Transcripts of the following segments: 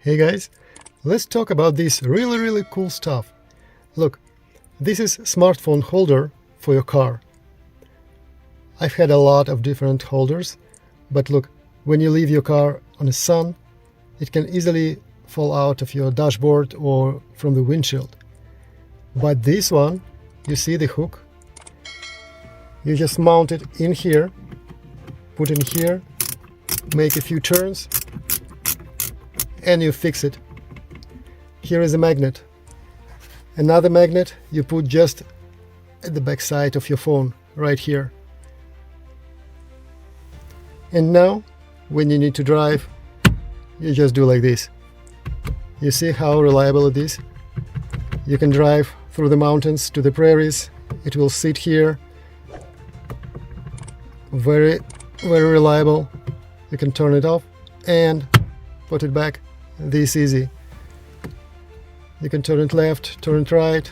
Hey guys, let's talk about this really cool stuff. Look, this is smartphone holder for your car. I've had a lot of different holders, but look, when you leave your car on the sun, it can easily fall out of your dashboard or from the windshield. But this one, you see the hook? You just mount it in here, put it in here, make a few turns, and you fix it. Here is a magnet. Another magnet you put just at the back side of your phone, right here. And now, when you need to drive, you just do like this. You see how reliable it is? You can drive through the mountains to the prairies. It will sit here. Very reliable. You can turn it off and put it back. This easy. You can turn it left, turn it right,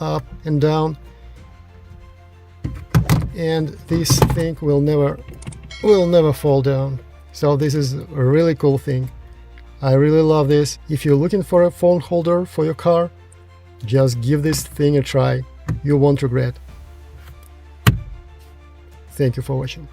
up and down, and this thing will never fall down. So this is a really cool thing. I really love this. If you're looking for a phone holder for your car, just give this thing a try. You won't regret. Thank you for watching.